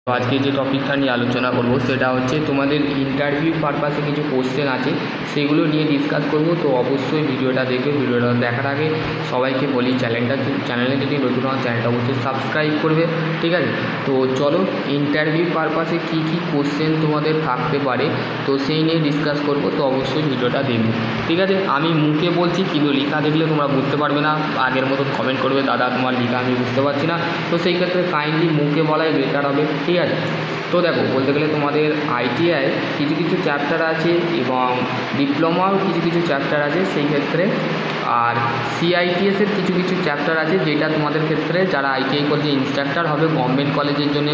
তো আজকে যে টপিকটা নিয়ে আলোচনা করব সেটা হচ্ছে তোমাদের ইন্টারভিউ পারপাসে কিছু কোশ্চেন আছে সেগুলো নিয়ে ডিসকাস করব। তো অবশ্যই ভিডিওটা দেখবে। ভিডিওটা দেখার আগে সবাইকে বলি চ্যানেলে যদি নতুন হন চ্যানেলটা অবশ্যই সাবস্ক্রাইব করবে, ঠিক আছে। তো চলো ইন্টারভিউ পারপাসে কী কী কোশ্চেন তোমাদের থাকতে পারে তো সেই নিয়ে ডিসকাস করব। তো অবশ্যই ভিডিওটা দেখবে, ঠিক আছে। আমি মুখে বলছি কিন্তু লেখা দেখলে তোমরা বুঝতে পারবে না, আগের মতো কমেন্ট করবে দাদা তোমার লেখা আমি বুঝতে পারছি না। তো সেই ক্ষেত্রে কাইন্ডলি মুখে বলাই বেটার হবে, ঠিক আছে। তো দেখো বলতে গেলে তোমাদের আইটিআই কিছু কিছু চ্যাপ্টার আছে এবং ডিপ্লোমাও কিছু কিছু চ্যাপ্টার আছে সেই ক্ষেত্রে, আর সিআইটিএসের কিছু কিছু চ্যাপ্টার আছে যেটা তোমাদের ক্ষেত্রে যারা আইটিআই কলেজে ইনস্ট্রাক্টর হবে গভর্নমেন্ট কলেজের জন্য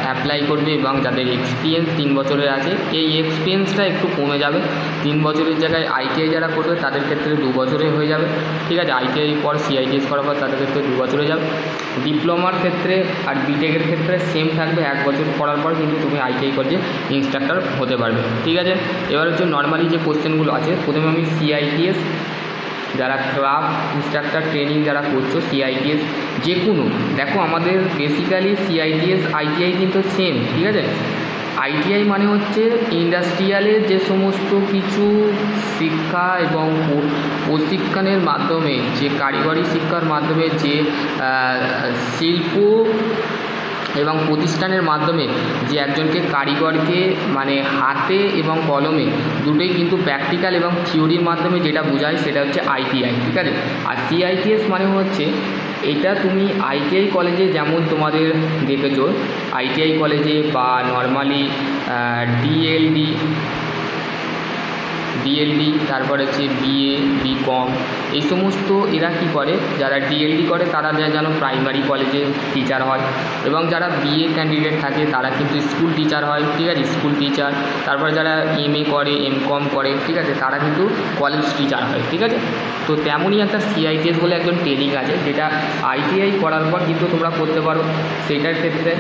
অ্যাপ্লাই করবে এবং যাদের এক্সপিরিয়েন্স 3 বছরের আছে এই এক্সপিরিয়েন্সটা একটু কমে যাবে। 3 বছরের জায়গায় আইটিআই যারা করবে তাদের ক্ষেত্রে 2 বছরে হয়ে যাবে, ঠিক আছে। আইটিআই পর সিআইটিএস করার পর তাদের ক্ষেত্রে 2 বছরে যাবে। ডিপ্লোমার ক্ষেত্রে আর বিটেকের ক্ষেত্রে সেম থাকবে, 1 বছর পড়ার পর কিন্তু তুমি আইটিআই কলেজে ইনস্ট্রাক্টর হতে পারবে, ঠিক আছে। এবার হচ্ছে নর্মালি যে কোশ্চেনগুলো আছে, প্রথমে আমি সিআইটিএস যারা ক্রাফট ইনস্ট্রাক্টর ট্রেনিং যারা করছো সিআইটিএস যে কোনো, দেখো আমাদের বেসিক্যালি সিআইটিএস আইটিআই কিন্তু সেম, ঠিক আছে। আইটিআই মানে হচ্ছে ইন্ডাস্ট্রিয়ালের যে সমস্ত কিছু শিক্ষা এবং প্রশিক্ষণের মাধ্যমে যে কারিগরি শিক্ষার মাধ্যমে যে শিল্প এবং প্রতিষ্ঠানের মাধ্যমে যে একজনকে কারিগরকে মানে হাতে এবং কলমে দুটোই কিন্তু প্র্যাকটিক্যাল এবং থিওরির মাধ্যমে যেটা বোঝায় সেটা হচ্ছে আইটিআই, ঠিক আছে। আর সিআইটিএস মানে হচ্ছে এটা তুমি আইটিআই কলেজে যেমন তোমাদের দেখেছো আইটিআই কলেজে বা নর্মালি ডিএলডি তারপর হচ্ছে বিএ বিকম এই সমস্ত এরা কী করে, যারা ডিএলডি করে তারা যেন প্রাইমারি কলেজে টিচার হয় এবং যারা বিএ ক্যান্ডিডেট থাকে তারা কিন্তু স্কুল টিচার হয়, ঠিক আছে, স্কুল টিচার। তারপরে যারা এমএ করে এমকম করে, ঠিক আছে, তারা কিন্তু কলেজ টিচার হয়, ঠিক আছে। তো তেমনই একটা সিআইটিএস বলে একজন ট্রেনিং আছে যেটা আইটিআই করার পর কিন্তু তোমরা করতে পারো। সেটার ক্ষেত্রে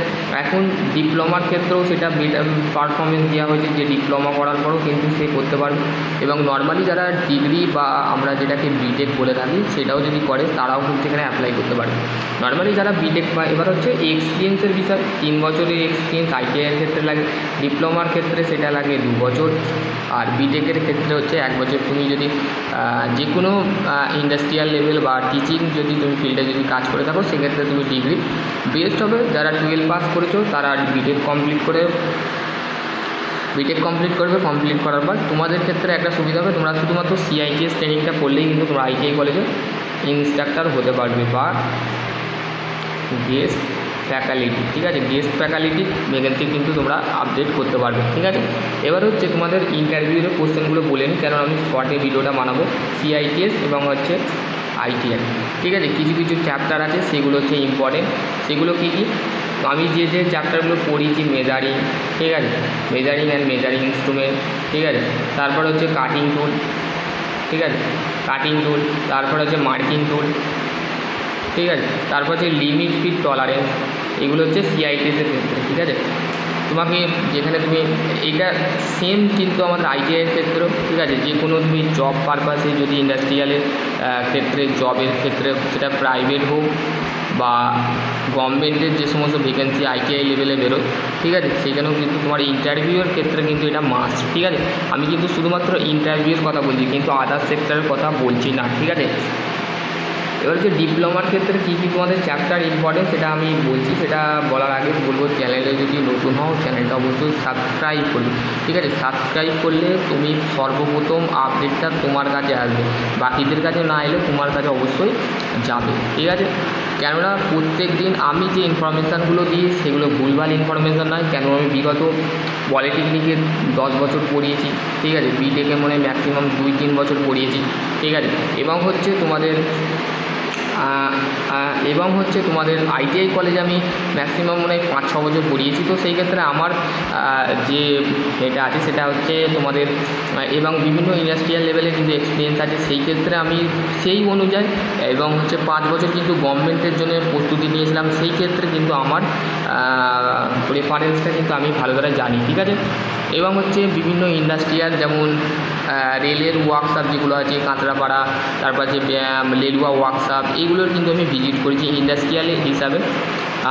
এখন ডিপ্লোমার ক্ষেত্রেও সেটা পারফরমেন্স দেওয়া হয়েছে যে ডিপ্লোমা করার পরও কিন্তু সে করতে পারবে এবং নর্মালি যারা ডিগ্রি বা আমরা যেটাকে বিটেক বলে থাকি সেটাও যদি করে তারাও কিন্তু এখানে অ্যাপ্লাই করতে পারে। নর্মালি যারা বিটেক বা এবার হচ্ছে এক্সপিরিয়েন্সের বিষয়, 3 বছরের এক্সপিরিয়েন্স আইটিআইয়ের ক্ষেত্রে লাগে, ডিপ্লোমার ক্ষেত্রে সেটা লাগে 2 বছর, আর বিটেকের ক্ষেত্রে হচ্ছে 1 বছর। তুমি যদি যে কোনো ইন্ডাস্ট্রিয়াল লেভেল বা টিচিং যদি তুমি ফিল্ডে যদি কাজ করে থাকো সেক্ষেত্রে তুমি ডিগ্রি বেস্ট হবে। যারা 12 পাস করেছো তারা বিটেক কমপ্লিট করবে। কমপ্লিট করার পর তোমাদের ক্ষেত্রে একটা সুবিধা হবে, তোমরা শুধুমাত্র সিআইটিএস ট্রেনিংটা করলেই কিন্তু তোমরা আইটিআই কলেজে ইনস্ট্রাক্টর হতে পারবে বা গেস্ট ফ্যাকাল্টি, ঠিক আছে। গেস্ট ফ্যাকাল্টি ভ্যাকেন্সি কিন্তু তোমরা আপডেট করতে পারবে, ঠিক আছে। এবার হচ্ছে তোমাদের ইন্টারভিউর কোশ্চেনগুলো বলে নিই, কারণ আমি স্পটে ভিডিওটা বানাবো। সিআইটিএস এবং হচ্ছে আইটিআই, ঠিক আছে, কিছু কিছু চ্যাপ্টার আছে সেগুলো হচ্ছে ইম্পর্টেন্ট। সেগুলো কী কী আমি যে চ্যাপ্টারগুলো পড়িয়েছি, মেজারিং, ঠিক আছে, মেজারিং অ্যান্ড মেজারিং ইনস্ট্রুমেন্ট, ঠিক আছে। তারপর হচ্ছে কাটিং টুল, ঠিক আছে, কাটিং টুল। তারপর হচ্ছে মার্কিং টুল, ঠিক আছে। তারপর হচ্ছে লিমিট ফিট টলারেন্স, এগুলো হচ্ছে সিআইটিএসের ক্ষেত্রে, ঠিক আছে। তোমাকে যেখানে তুমি এটা সেম কিন্তু আমাদের আইটিআইয়ের ক্ষেত্রেও, ঠিক আছে, যে কোনো তুমি জব পারপাসে যদি ইন্ডাস্ট্রিয়ালের ক্ষেত্রে জবের ক্ষেত্রে সেটা প্রাইভেট হোক বা গভর্নমেন্টের যে সমস্ত ভ্যাকেন্সি আইটিআই লেভেলে বেরোয়, ঠিক আছে, সেখানেও কিন্তু তোমার ইন্টারভিউয়ের ক্ষেত্রে কিন্তু এটা মাস্ট, ঠিক আছে। আমি কিন্তু শুধুমাত্র ইন্টারভিউয়ের কথা বলছি কিন্তু আদার্স সেক্টরের কথা বলছি না, ঠিক আছে। এবার হচ্ছে ডিপ্লোমার ক্ষেত্রে কী কী তোমাদের চ্যাপ্টার ইম্পর্টেন্ট সেটা আমি বলছি। সেটা বলার আগে বলবো চ্যানেলে যদি নতুন হও চ্যানেলটা অবশ্যই সাবস্ক্রাইব করবে, ঠিক আছে। সাবস্ক্রাইব করলে তুমি সর্বপ্রথম আপডেটটা তোমার কাছে আসবে, বাকিদের কাছে না এলে তোমার কাছে অবশ্যই যাবে, ঠিক আছে। কেননা প্রত্যেক দিন আমি যে ইনফরমেশানগুলো দিই সেগুলো ভুলভাল ইনফরমেশান নয়, কেন আমি বিগত পলিটেকনিকে 10 বছর পড়িয়েছি, ঠিক আছে, বিটেকে মনে হয় ম্যাক্সিমাম 2-3 বছর পড়িয়েছি, ঠিক আছে। এবং হচ্ছে তোমাদের আইটিআই কলেজে আমি ম্যাক্সিমাম মনে হয় 5-6 বছর পড়িয়েছি। তো সেই ক্ষেত্রে আমার যে এটা আছে সেটা হচ্ছে তোমাদের এবং বিভিন্ন ইন্ডাস্ট্রিয়াল লেভেলে কিন্তু এক্সপিরিয়েন্স আছে, সেই ক্ষেত্রে আমি সেই অনুযায়ী এবং হচ্ছে 5 বছর কিন্তু গভর্নমেন্টের জন্য প্রস্তুতি নিয়েছিলাম, সেই ক্ষেত্রে কিন্তু আমার প্রেফারেন্সটা কিন্তু আমি ভালো করে জানি, ঠিক আছে। এবং হচ্ছে বিভিন্ন ইন্ডাস্ট্রিয়াল যেমন রেলের ওয়ার্কশপ যেগুলো আছে কাঁচরাপাড়া, তারপর যে লেলুয়া ওয়ার্কশপ, এইগুলোর কিন্তু আমি ভিজিট করেছি ইন্ডাস্ট্রিয়াল হিসাবে।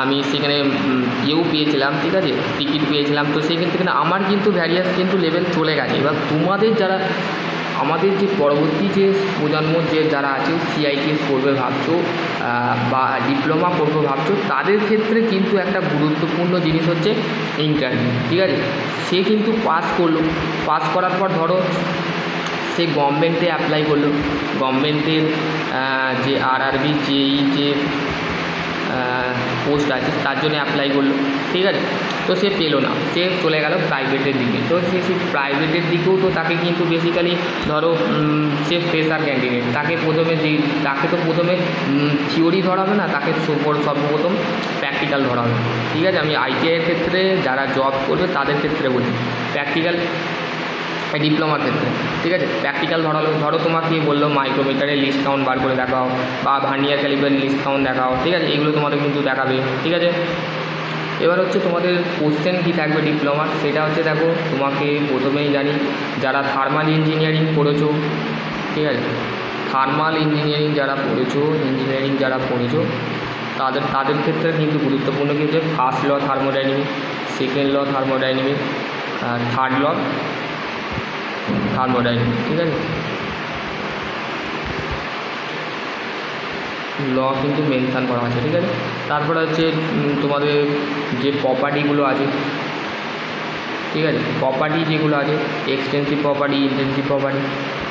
আমি সেখানে ইয়েও পেয়েছিলাম, ঠিক আছে, টিকিট পেয়েছিলাম। তো সেখান থেকে আমার কিন্তু ভ্যারিয়াস কিন্তু লেভেল চলে গেছে। এবার তোমাদের যারা আমাদের যে পরবর্তী যে প্রজন্ম যে যারা আছে সিআইটিএস করবে ভাবছো বা ডিপ্লোমা করবে ভাবছো, তাদের ক্ষেত্রে কিন্তু একটা গুরুত্বপূর্ণ জিনিস হচ্ছে ইন্টারভিউ, ঠিক আছে। সে কিন্তু পাস করলো, পাস করার পর ধরো সে গভর্নমেন্টে অ্যাপ্লাই করলো, গভর্নমেন্টের যে আরআরবি যেই যে পোস্ট আছে তার জন্য অ্যাপ্লাই করলো, ঠিক আছে। তো সে পেলো না, সে চলে গেল প্রাইভেটের দিকে। তো সে প্রাইভেটের দিকেও তো তাকে কিন্তু বেসিক্যালি ধরো সে ফ্রেশার ক্যান্ডিডেট, তাকে তো প্রথমে থিওরি ধরাবে না, তাকে সর্বপ্রথম প্র্যাকটিক্যাল ধরাবে, ঠিক আছে। আমি আইটিআইয়ের ক্ষেত্রে যারা জব করবে তাদের ক্ষেত্রে বলি, প্র্যাকটিক্যাল ডিপ্লোমার ক্ষেত্রে, ঠিক আছে। প্র্যাকটিক্যাল ধরো তোমাকে বললো মাইক্রোমিটারের লিস্ট কাউন্ট বার করে দেখাও বা ভার্নিয়ার ক্যালিপারের লিস্ট কাউন্ট দেখাও, ঠিক আছে। এগুলো তোমাদের কিন্তু দেখাবে, ঠিক আছে। এবার হচ্ছে তোমাদের কোশ্চেন কী থাকবে ডিপ্লোমার, সেটা হচ্ছে দেখো তোমাকে প্রথমেই জানি যারা থার্মাল ইঞ্জিনিয়ারিং পড়েছো, ঠিক আছে, থার্মাল ইঞ্জিনিয়ারিং যারা পড়েছো তাদের ক্ষেত্রে কিন্তু গুরুত্বপূর্ণ কি হচ্ছে first law thermodynamic, second law thermodynamic, third law thermodynamic, ঠিক আছে। ল কিন্তু মেনশান করা আছে, ঠিক আছে। তারপরে হচ্ছে তোমাদের যে প্রপার্টিগুলো আছে, ঠিক আছে, প্রপার্টি যেগুলো আছে এক্সটেন্সিভ প্রপার্টি, ইন্টেন্সিভ প্রপার্টি,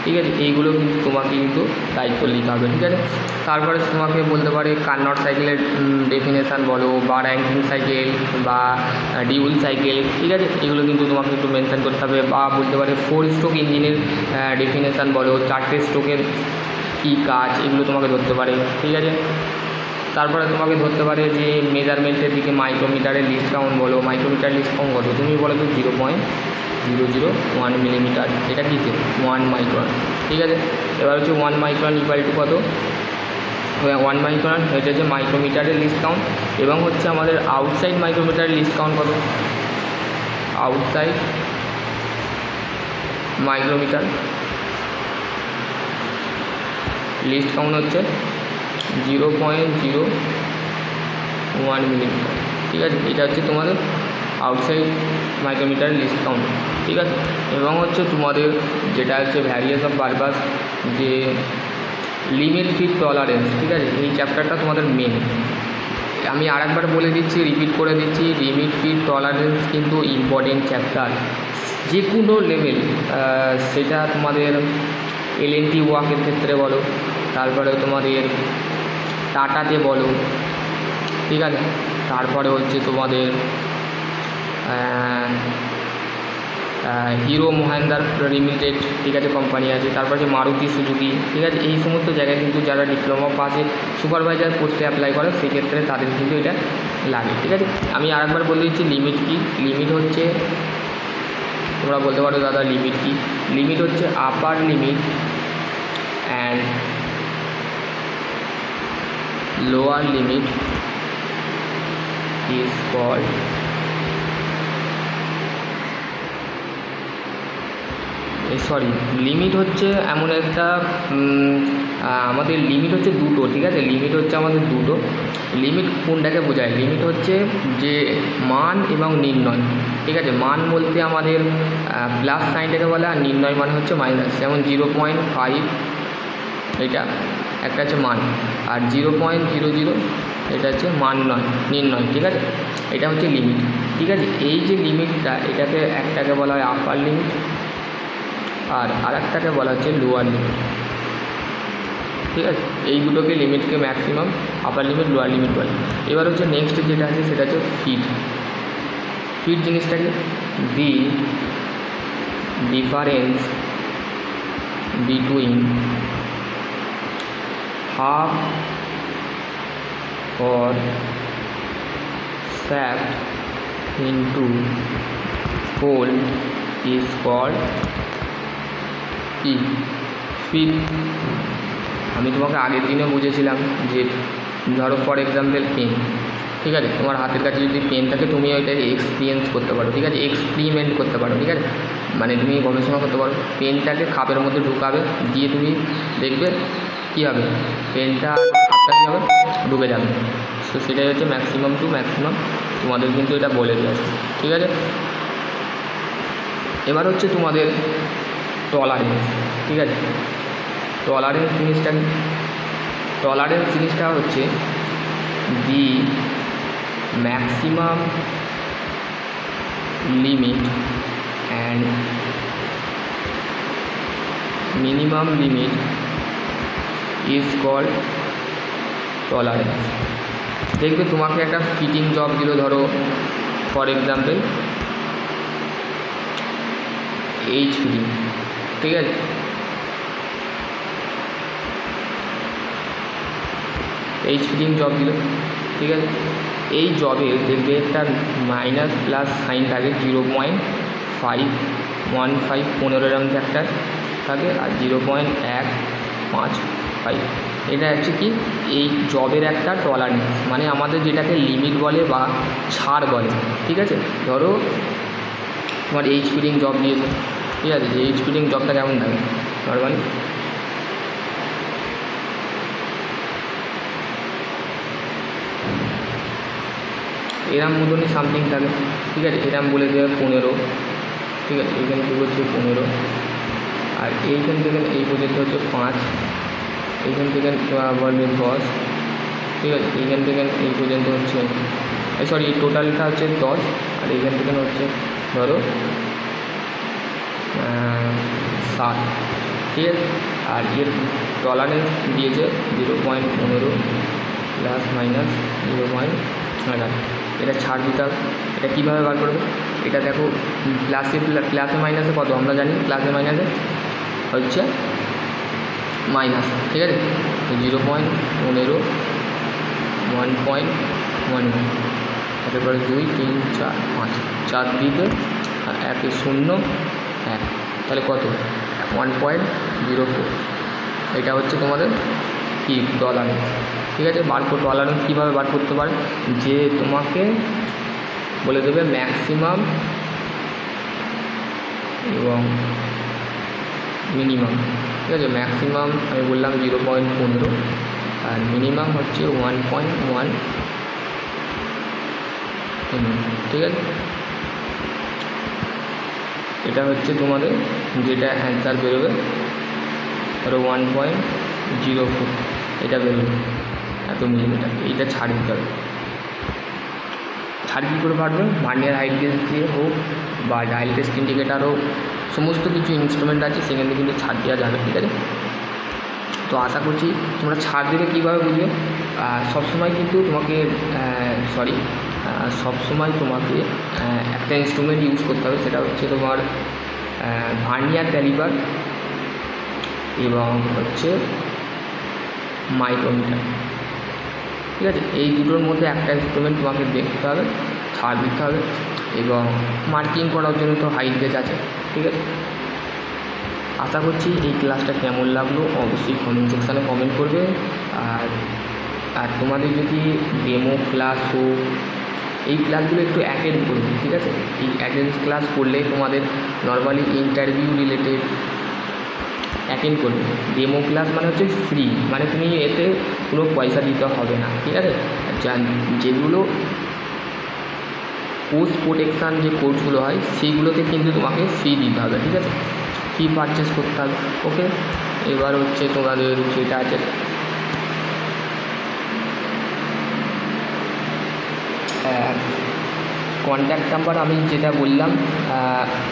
ঠিক আছে, এইগুলো কিন্তু তোমাকে কিন্তু দায়িত্ব নিতে হবে, ঠিক আছে। তারপরে তোমাকে বলতে পারে কার্নট সাইকেলের ডেফিনেশান বলো বা র্যাঙ্কিং সাইকেল বা ডিউল সাইকেল, ঠিক আছে, এগুলো কিন্তু তোমাকে একটু মেনশান করতে হবে। বা বলতে পারে 4 স্ট্রোক ইঞ্জিনের ডেফিনেশান বলো, 4টে স্ট্রোকের কী কাজ, এগুলো তোমাকে ধরতে পারে, ঠিক আছে। তারপরে তোমাকে ধরতে পারে যে মেজারমেন্টের দিকে মাইক্রোমিটারের লিস্ট কাউন্ট বলো, মাইক্রোমিটার লিস্ট কাউন্ট কত তুমি বলো তো 0.001 মিলিমিটার, এটা কী 1 মাইক্রন, ঠিক আছে। এবার হচ্ছে 1 মাইক্রন ইকুয়াল টু কত, 1 মাইক্রন এটা হচ্ছে মাইক্রোমিটারের লিস্ট কাউন্ট। এবং হচ্ছে আমাদের আউটসাইড মাইক্রোমিটারের লিস্ট কাউন্ট কত, আউটসাইড মাইক্রোমিটার লিস্ট কাউন্ট হচ্ছে 0.01 মিলিমিটার, ঠিক আছে। এটা হচ্ছে তোমাদের আউটসাইড মাইক্রোমিটার লিস্ট কাউন্ট, ঠিক আছে। এবং হচ্ছে তোমাদের যেটা হচ্ছে ভ্যারিয়াস অফ পারপাস, যে লিমিট ফিট টলারেন্স, ঠিক আছে, এই চ্যাপ্টারটা তোমাদের মেন। আমি আরেকবার বলে দিচ্ছি, রিপিট করে দিচ্ছি, লিমিট ফিট টলারেন্স কিন্তু ইম্পর্টেন্ট চ্যাপ্টার যে কোনো লেভেল, সেটা তোমাদের LNT ওয়ার্কের ক্ষেত্রে বলো, তারপরে তোমাদের টাটাতে বলো, ঠিক আছে। তারপরে হচ্ছে তোমাদের হিরো মহেন্দ্র লিমিটেড, ঠিক আছে, কোম্পানি আছে। তারপর হচ্ছে মারুতি সুজুকি, ঠিক আছে। এই সমস্ত জায়গায় কিন্তু যারা ডিপ্লোমা পাসে সুপারভাইজার পোস্টে অ্যাপ্লাই করে সেক্ষেত্রে তাদের কিন্তু এটা লাগে, ঠিক আছে। আমি আরেকবার বলে দিচ্ছি লিমিট কি। লিমিট হচ্ছে, তোমরা বলতে পারো দাদা লিমিট কি, লিমিট হচ্ছে আপার limit and lower limit is called limit হচ্ছে এমন একটা আমাদের লিমিট হচ্ছে দুটো, ঠিক আছে। লিমিট হচ্ছে আমাদের দুটো। লিমিট কোনটাকে বোঝায়, লিমিট হচ্ছে যে মান এবং নির্ণয়, ঠিক আছে। মান বলতে আমাদের প্লাস সাইনটাকে বলে, আর নির্ণয় মানে হচ্ছে মাইনাস। যেমন 0.5 এটা একটা হচ্ছে মান, আর 0.00 এটা হচ্ছে নির্ণয়, ঠিক আছে। এটা হচ্ছে লিমিট, ঠিক আছে। এই যে লিমিটটা, এটাকে একটাকে বলা হয় আপার লিমিট আর আরেকটাকে বলা হচ্ছে লোয়ার লিমিট, ঠিক আছে। এই দুটোকে লিমিটকে maximum upper limit lower limit বলে। এবার হচ্ছে নেক্সট যেটা আছে সেটা হচ্ছে ফিট জিনিসটাকে the difference between half or shaft into hole is called fit. আমি তোমাকে আগের দিনে বুঝেছিলাম যে ধরো ফর এক্সাম্পল পেন, ঠিক আছে, তোমার হাতের কাছে যদি পেন থাকে তুমি ওইটাকে এক্সপিরিয়েন্স করতে পারো, ঠিক আছে, এক্সপেরিমেন্ট করতে পারো, ঠিক আছে, মানে তুমি গবেষণা করতে পারো। পেনটাকে খাপের মধ্যে ঢুকাবে, দিয়ে তুমি দেখবে কী হবে, পেনটা মার্কসটা কী হবে, ঢুকে যাবে। সো সেটাই হচ্ছে ম্যাক্সিমাম টু ম্যাক্সিমাম, তোমাদের কিন্তু এটা বলে দিয়েছে, ঠিক আছে। এবার হচ্ছে তোমাদের টলারেন্স, ঠিক আছে। টলারেন্স জিনিসটা হচ্ছে the maximum limit and minimum limit is called tolerance. দেখবে তোমাকে একটা ফিটিং জব দিল, ধরো ফর এক্সাম্পল এইচ ফিটিং, ঠিক আছে। এইচ ফিটিং জব দিল, ঠিক আছে। এই জবে দেখবে একটা মাইনাস প্লাস সাইন থাকে, 0.515 15 এরম একটা থাকে, আর 0.155। এটা হচ্ছে কি এই জবের একটা টলারেন্স, মানে আমাদের যেটাকে লিমিট বলে বা ছাড় বলে, ঠিক আছে। ধরো তোমার এইচ ফিটিং জব দিয়েছে, ঠিক আছে। যে এইচ ফিটিং জবটা কেমন থাকে নর্মালি, এরাম মতনই সামথিং থাকে, ঠিক আছে। এরাম বলে দেবে 15, ঠিক আছে। এইখান থেকে হচ্ছে 15, আর এইখান থেকে এই পর্যন্ত হচ্ছে 5, এইখান থেকে বলবে 10, ঠিক আছে। এইখান থেকে এই পর্যন্ত হচ্ছে সরি এই টোটালটা হচ্ছে 10, আর এইখান থেকে হচ্ছে ধরো 7, ঠিক আছে। আর এর টলারেন্স দিয়েছে 0.15 প্লাস মাইনাস 0.8। এটা ছাড় দিতে হবে। এটা কীভাবে বার করবে, এটা দেখো প্লাসে মাইনাসে কত আমরা জানি, প্লাসে মাইনাসে হচ্ছে মাইনাস, ঠিক আছে। 0.15 1.1, তারপরে 2 3 4 5 4 দিতে 1 0 1, তাহলে কত 1.04। এটা হচ্ছে তোমাদের কি টলারেন্স, ঠিক আছে। টলারেন্স কীভাবে বার করতে পারে, যে তোমাকে বলে দেবে ম্যাক্সিমাম এবং মিনিমাম, ঠিক আছে। ম্যাক্সিমাম আমি বললাম 0.15, আর মিনিমাম হচ্ছে 1.1, ঠিক আছে। এটা হচ্ছে তোমাদের যেটা অ্যান্সার বেরোবে, ধরো 1.04 এটা বেরোবে, এত মিলিমিটার। এইটা ছাড় দিতে হবে। ছাড় কী করে পারবে, ভার্নিয়ার হাইট গেজ দিয়ে হোক বা ডায়াল টেস্ট ইন্ডিকেটার হোক, সমস্ত কিছু ইনস্ট্রুমেন্ট আছে, সেখান থেকে কিন্তু ছাড় দেওয়া যাবে, ঠিক আছে। তো আশা করছি তোমরা ছাড় দেবে কীভাবে বুঝবে। সবসময় কিন্তু তোমাকে সবসময় তোমাকে একটা ইনস্ট্রুমেন্ট ইউজ করতে হবে, সেটা হচ্ছে তোমার ভার্নিয়ার ক্যালিপার এবং হচ্ছে মাইক্রোমিটার, ঠিক আছে। এই দুটোর মধ্যে একটা ইনস্ট্রুমেন্ট তোমাকে দেখতে হবে, ছাড় দিতে হবে, এবং মার্কিং করার জন্য তো হাইট গেজ আছে, ঠিক আছে। আশা করছি এই ক্লাসটা কেমন লাগলো অবশ্যই কমেন্ট সেকশানে কমেন্ট করবে। আর তোমাদের যদি ডেমো ক্লাস হোক, এই ক্লাসগুলো একটু অ্যাটেন্ড করবে, ঠিক আছে। এই অ্যাটেন্ড ক্লাস করলে তোমাদের নর্মালি ইন্টারভিউ রিলেটেড অ্যাটেন্ড করবে। ডেমো ক্লাস মানে হচ্ছে ফ্রি, মানে তুমি এতে কোনো পয়সা দিতে হবে না, ঠিক আছে। যেগুলো পোস্ট প্রোটেকশান যে কোর্সগুলো হয় সেইগুলোতে কিন্তু তোমাকে ফি দিতে হবে, ঠিক আছে। ফি পারচেস করতে হবে, ওকে। এবার হচ্ছে তোমাদের যেটা আছে কন্ট্যাক্ট নাম্বার, আমি যেটা বললাম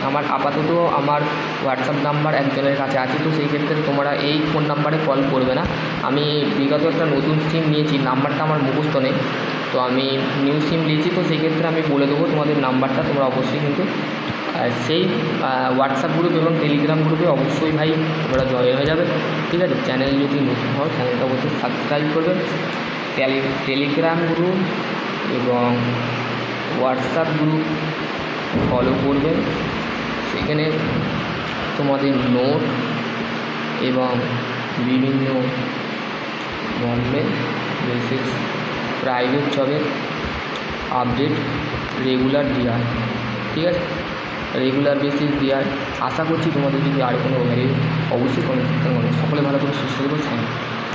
আমার আপাতত আমার হোয়াটসঅ্যাপ নাম্বার একজনের কাছে আছে, তো সেই ক্ষেত্রে তোমরা এই ফোন নাম্বারে কল করবে না। আমি বিগত একটা নতুন সিম নিয়েছি, নাম্বারটা আমার মুখস্থ নেই, তো আমি নিউ সিম নিয়েছি, তো সেই ক্ষেত্রে আমি বলে দেবো তোমাদের নাম্বারটা। তোমরা অবশ্যই কিন্তু সেই হোয়াটসঅ্যাপ গ্রুপ এবং টেলিগ্রাম গ্রুপে অবশ্যই ভাই তোমরা জয়েন হয়ে যাবে, ঠিক আছে। চ্যানেল যদি নতুন হও চ্যানেলটা অবশ্যই সাবস্ক্রাইব করবে। টেলিগ্রাম গ্রুপ এবং হোয়াটসঅ্যাপ গ্রুপ ফলো করবেন, সেখানে তোমাদের নোট এবং বিভিন্ন গভর্নমেন্ট বেসিস প্রাইভেট জবের আপডেট রেগুলার দেওয়া, ঠিক আছে। রেগুলার বেসিস দেওয়ার আশা করছি। তোমাদের যদি আর কোনো অবশ্যই কমেন্ট করতে পারো। সকলে ভালো করে সুস্থ থাকবে।